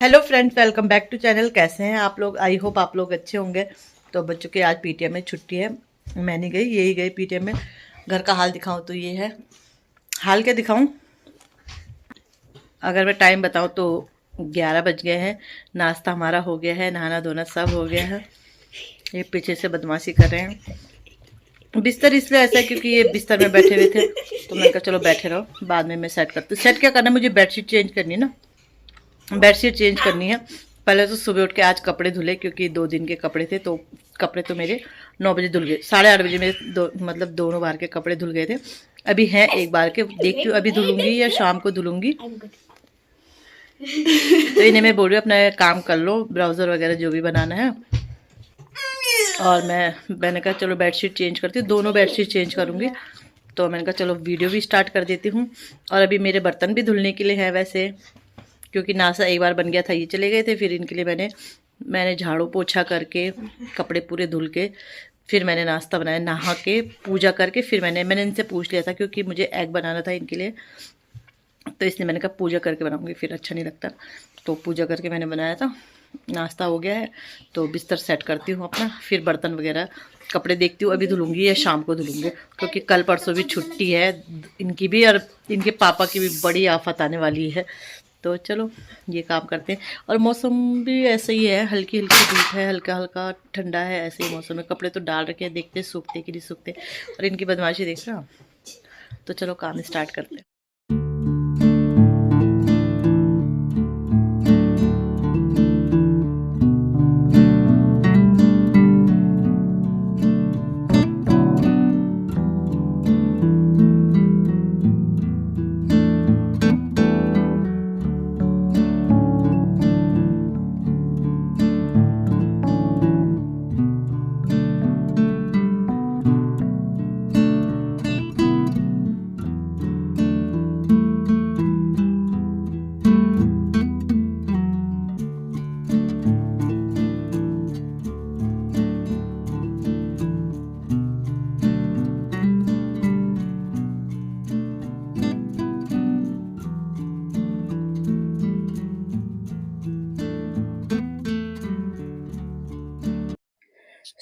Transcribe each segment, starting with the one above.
Hello friends, welcome back to channel. कैसे हैं आप लोग? आई होप आप लोग अच्छे होंगे। तो बच्चों की आज पीटीएम में छुट्टी है। मैं नहीं गई, यही गई पीटीएम में। घर का हाल दिखाऊं तो ये है। हाल क्या दिखाऊं? अगर मैं टाइम बताऊं तो 11 बज गए हैं। नाश्ता हमारा हो गया है, नहाना धोना सब हो गया है। ये पीछे से बदमाशी कर रहे हैं। बिस्तर इसलिए ऐसा है क्योंकि ये बिस्तर में बैठे हुए थे, तो मैंने कहा चलो बैठे रहो, बाद में मैं सेट करती हूँ। सेट क्या करना है, मुझे बेडशीट चेंज करनी है ना, बेडशीट चेंज करनी है। पहले तो सुबह उठ के आज कपड़े धुले क्योंकि 2 दिन के कपड़े थे, तो कपड़े तो मेरे 9 बजे धुल गए। 8:30 बजे मेरे मतलब दोनों बार के कपड़े धुल गए थे। अभी हैं एक बार के, देखती हूँ अभी धुलूंगी या शाम को धुलूंगी। तो इन्हें मैं बोल रही हूँ अपना काम कर लो, ब्राउज़र वगैरह जो भी बनाना है। और मैंने कहा चलो बेडशीट चेंज करती हूँ, दोनों बेडशीट चेंज करूँगी। तो मैंने कहा चलो वीडियो भी स्टार्ट कर देती हूँ। और अभी मेरे बर्तन भी धुलने के लिए है वैसे, क्योंकि नाश्ता एक बार बन गया था, ये चले गए थे। फिर इनके लिए मैंने झाड़ू पोछा करके कपड़े पूरे धुल के फिर मैंने नाश्ता बनाया, नहा के पूजा करके। फिर मैंने इनसे पूछ लिया था क्योंकि मुझे एग बनाना था इनके लिए, तो इसलिए मैंने कहा पूजा करके बनाऊंगी, फिर अच्छा नहीं लगता। तो पूजा करके मैंने बनाया था। नाश्ता हो गया है तो बिस्तर सेट करती हूँ अपना, फिर बर्तन वगैरह कपड़े देखती हूँ अभी धुलूंगी या शाम को धुलूंगी, क्योंकि कल परसों भी छुट्टी है इनकी भी, और इनके पापा की भी बड़ी आफत आने वाली है। तो चलो ये काम करते हैं। और मौसम भी ऐसे ही है, हल्की हल्की धूप है, हल्का हल्का ठंडा है, ऐसे ही मौसम है। कपड़े तो डाल रखे हैं, देखते सूखते कि नहीं सूखते। और इनकी बदमाशी देख रहा। तो चलो काम स्टार्ट करते हैं।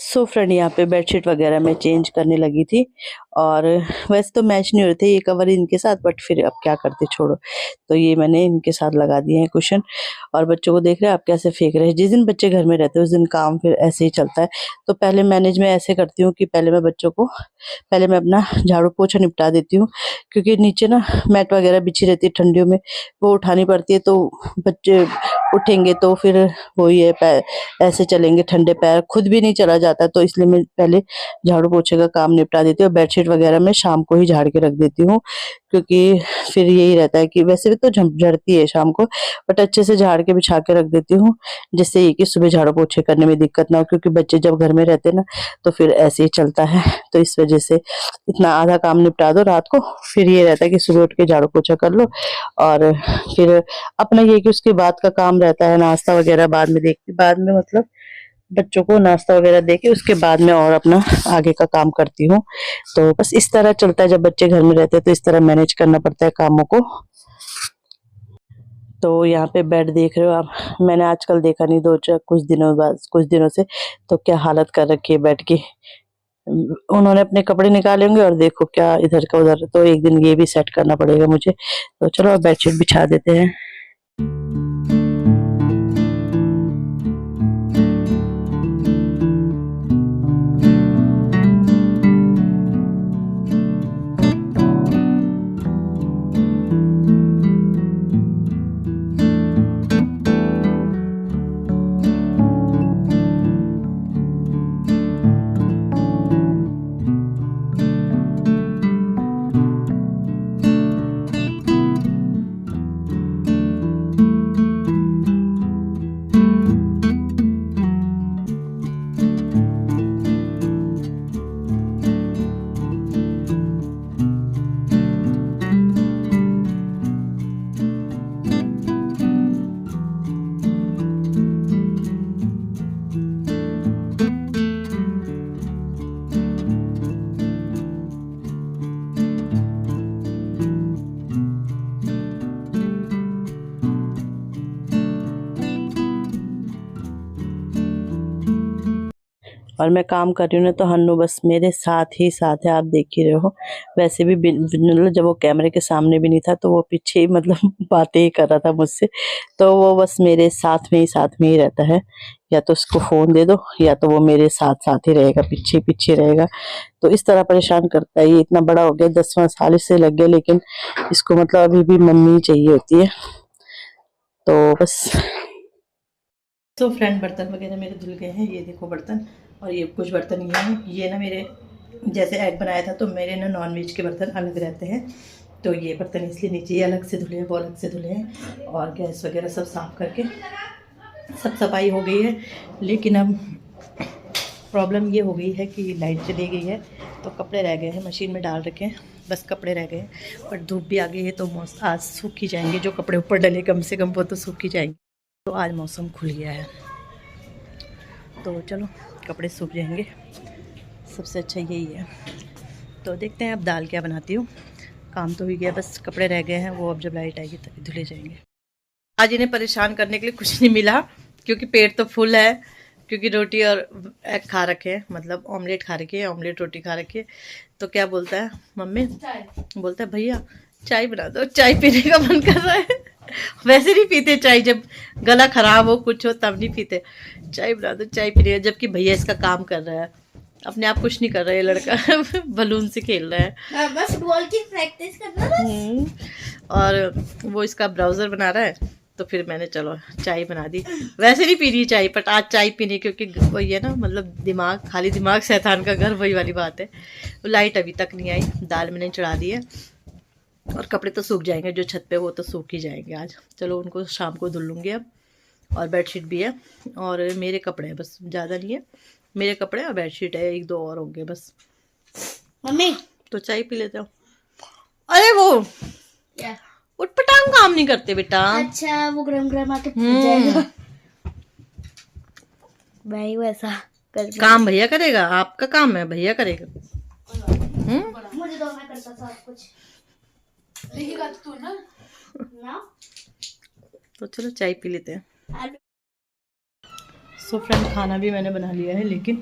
सो फ्रेंड, यहाँ पे बेडशीट वगैरह मैं चेंज करने लगी थी। और वैसे तो मैच नहीं हो रहे थे ये कवर इनके साथ, बट फिर अब क्या करते, छोड़ो। तो ये मैंने इनके साथ लगा दिए हैं कुशन। और बच्चों को देख रहे हैं आप कैसे फेंक रहे हैं। जिस दिन बच्चे घर में रहते हैं उस दिन काम फिर ऐसे ही चलता है। तो पहले मैनेज में ऐसे करती हूँ कि पहले मैं अपना झाड़ू पोछा निपटा देती हूँ, क्योंकि नीचे ना मैट वगैरह बिछी रहती है ठंडियों में, वो उठानी पड़ती है। तो बच्चे उठेंगे तो फिर वही है, ऐसे चलेंगे ठंडे पैर, खुद भी नहीं चला जाता। तो इसलिए मैं पहले झाड़ू पोछे का काम निपटा देती हूँ। और बेडशीट वगैरह मैं शाम को ही झाड़ के रख देती हूँ, क्योंकि फिर यही रहता है कि वैसे भी तो झड़ती है शाम को, बट अच्छे से झाड़ के बिछा के रख देती हूँ, जिससे ये कि सुबह झाड़ू पोछे करने में दिक्कत ना हो। क्योंकि बच्चे जब घर में रहते हैं ना, तो फिर ऐसे ही चलता है। तो इस वजह से इतना आधा काम निपटा दो रात को, फिर ये रहता है कि सुबह उठ के झाड़ू पोछा कर लो। और फिर अपना ये कि उसके बाद का काम रहता है, नाश्ता वगैरह बाद में देखती, बाद में मतलब बच्चों को नाश्ता वगैरह देके उसके बाद में और अपना आगे का काम करती हूँ। तो बस इस तरह चलता है, जब बच्चे घर में रहते हैं तो इस तरह मैनेज करना पड़ता है कामों को। तो यहाँ पे बेड देख रहे हो आप, मैंने आजकल देखा नहीं, कुछ दिनों से तो क्या हालत कर रखी है बेड की। उन्होंने अपने कपड़े निकाले होंगे और देखो क्या इधर का उधर। तो एक दिन ये भी सेट करना पड़ेगा मुझे। तो चलो अब बेडशीट बिछा देते हैं। और मैं काम कर रही हूँ ना तो हन्नू बस मेरे साथ ही साथ है, आप देख ही रहे हो। वैसे भी मतलब जब वो कैमरे के सामने भी नहीं था तो वो पीछे ही मतलब बातें ही कर रहा था मुझसे। तो वो बस मेरे साथ में ही रहता है, या तो उसको फ़ोन दे दो या तो वो मेरे साथ साथ ही रहेगा, पीछे पीछे रहेगा। तो इस तरह परेशान करता है। ये इतना बड़ा हो गया, 10वां साल इससे लग गया, लेकिन इसको मतलब अभी भी मम्मी चाहिए होती है। तो बस तो फ्रेंड बर्तन वगैरह मेरे धुल गए हैं, ये देखो बर्तन। और ये कुछ बर्तन ये हैं, ये ना मेरे जैसे एग बनाया था तो मेरे ना नॉनवेज के बर्तन अलग रहते हैं, तो ये बर्तन इसलिए नीचे ये अलग से धुले हैं, वो अलग से धुले हैं। और गैस वगैरह सब साफ़ करके सब सफाई हो गई है। लेकिन अब प्रॉब्लम ये हो गई है कि लाइट चली गई है, तो कपड़े रह गए हैं, मशीन में डाल रखे हैं, बस कपड़े रह गए हैं। पर धूप भी आ गई है तो आज सूख ही जाएंगे, जो कपड़े ऊपर डले कम से कम वो तो सूख ही जाएंगे। तो आज मौसम खुल गया है तो चलो कपड़े सूख जाएंगे, सबसे अच्छा यही है। तो देखते हैं अब दाल क्या बनाती हूँ। काम तो हो गया, बस कपड़े रह गए हैं, वो अब जब लाइट आएगी तभी धुले जाएंगे। आज इन्हें परेशान करने के लिए कुछ नहीं मिला, क्योंकि पेट तो फुल है, क्योंकि रोटी और एग खा रखे हैं, मतलब ऑमलेट खा रखी है, ऑमलेट रोटी खा रखी है। तो क्या बोलता है मम्मी, बोलता है भैया चाय बना दो, चाय पीने का मन कर रहा है। वैसे नहीं पीते चाय, जब गला खराब हो कुछ हो तब नहीं पीते, चाय बना दो चाय पीने। जबकि भैया इसका काम कर रहा है, अपने आप कुछ नहीं कर रहा है लड़का। बलून से खेल रहा है, बस फुटबॉल की प्रैक्टिस करना बस। और वो इसका ब्राउजर बना रहा है, तो फिर मैंने चलो चाय बना दी। वैसे नहीं पी रही चाय, बट आज चाय पीनी, क्योंकि वही है ना, मतलब दिमाग खाली दिमाग शैतान का घर, वही वाली बात है। लाइट अभी तक नहीं आई, दाल मैंने चढ़ा दी है, और कपड़े तो सूख जाएंगे जो छत पे, वो तो सूख ही जाएंगे आज। चलो उनको शाम को धुल लूँगी अब। और बेडशीट भी है, और मेरे कपड़े हैं, बस ज़्यादा नहीं है, मेरे कपड़े और बेडशीट है, 1-2 और होंगे बस। मम्मी तो चाय पी लेते हो। अरे वो क्या? उटपटांग काम नहीं करते बेटा। अच्छा वो गरम गरम आके फूट जाएगा। भाई वैसा कर काम भैया करेगा, आपका काम है, भैया करेगा। मुझे तो मैं करता सब कुछ। तू ना तो चलो चाय पी लेते हैं। सो फ्रेंड खाना भी मैंने बना लिया है, लेकिन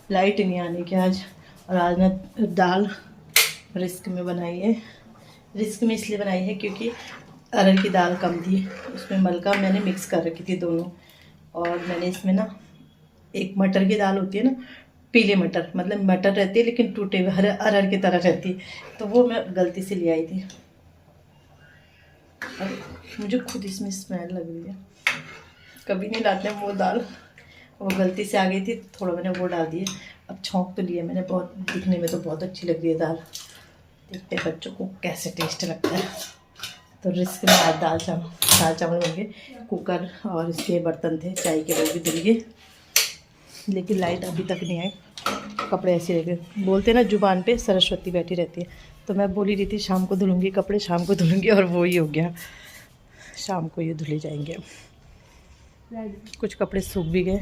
लाइट नहीं आने की आज। और आज ना दाल रिस्क में बनाई है, रिस्क में इसलिए बनाई है क्योंकि अरहर की दाल कम थी, उसमें मलका मैंने मिक्स कर रखी थी दोनों। और मैंने इसमें ना एक मटर की दाल होती है ना, पीले मटर, मतलब मटर रहती है लेकिन टूटे हुए अरहर की तरह रहती है, तो वो मैं गलती से ले आई थी। और मुझे खुद इसमें स्मेल लग रही है, कभी नहीं लाते हैं वो दाल, वो गलती से आ गई थी, थोड़ा मैंने वो डाल दिए। अब छौंक तो लिया मैंने, बहुत दिखने में तो बहुत अच्छी लग रही है दाल, देखते हैं बच्चों को कैसे टेस्ट लगता है। तो रिस्क में आज दाल चावल बन गए। कुकर और इसके बर्तन थे चाय के, वो भी धुल गए, लेकिन लाइट अभी तक नहीं आई। कपड़े ऐसे रह गए, बोलते ना जुबान पे सरस्वती बैठी रहती है, तो मैं बोली रही थी शाम को धुलूँगी कपड़े, शाम को धुलूँगी, और वो ही हो गया, शाम को ये धुले जाएंगे। कुछ कपड़े सूख भी गए,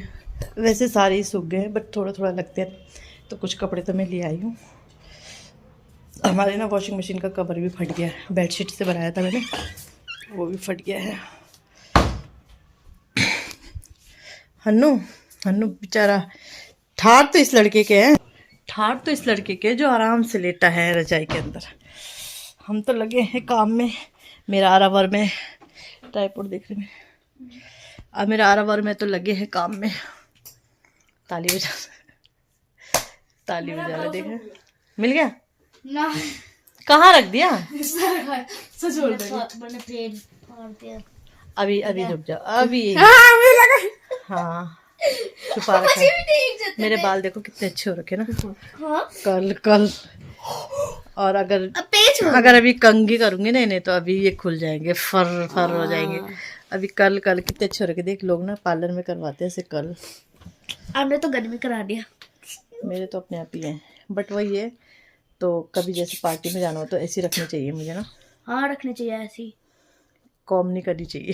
वैसे सारे ही सूख गए, बट थोड़ा थोड़ा लगते हैं, तो कुछ कपड़े तो मैं ले आई हूँ। हमारे ना वॉशिंग मशीन का कवर भी फट गया है, बेडशीट से बनाया था मैंने, वो भी फट गया है। हन्नू बेचारा, ठाड़ तो इस लड़के के हैं, ठाड़ तो इस लड़के के जो आराम से लेटा है रजाई के अंदर। हम तो लगे हैं काम में, मेरा आरावर में ट्राइपॉड देख रहे हैं, अब मेरा आरावर में तो लगे हैं काम में। ताली बजा देख रहे, मिल गया ना, कहाँ रख दिया? सच बोल रही हूं, मैंने पेड़ फाड़ दिया। अभी रुक जाओ, अभी मुझे लगा। हाँ छुपा रखा है। मेरे बाल देखो कितने अच्छे हो रखे ना। हाँ? कल और अगर अभी कंघी करूंगी ना इन्हें, तो अभी ये खुल जाएंगे, फर हो जाएंगे। अभी कल कितने अच्छे हो रखे, देख लोग ना पार्लर में करवाते हैं ऐसे कल। हमने तो घर में करा दिया, मेरे तो अपने आप ही हैं, बट वही है, तो कभी जैसे पार्टी में जाना हो तो ऐसी रखनी चाहिए मुझे ना। हाँ रखनी चाहिए ऐसी, कॉम नहीं करनी चाहिए।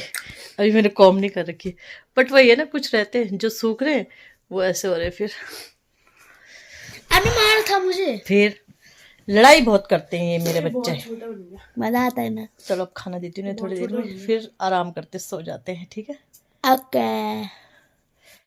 अभी मैंने कॉम नहीं कर रखी, बट वही है ना, कुछ रहते हैं जो सूख रहे हैं वो ऐसे हो रहे, फिर अभी मार था मुझे, फिर लड़ाई बहुत करते हैं ये मेरे बच्चे। मजा आता है ना। चलो अब खाना देती हूँ थोड़ी देर में, फिर आराम करते सो जाते हैं, ठीक है? ओके।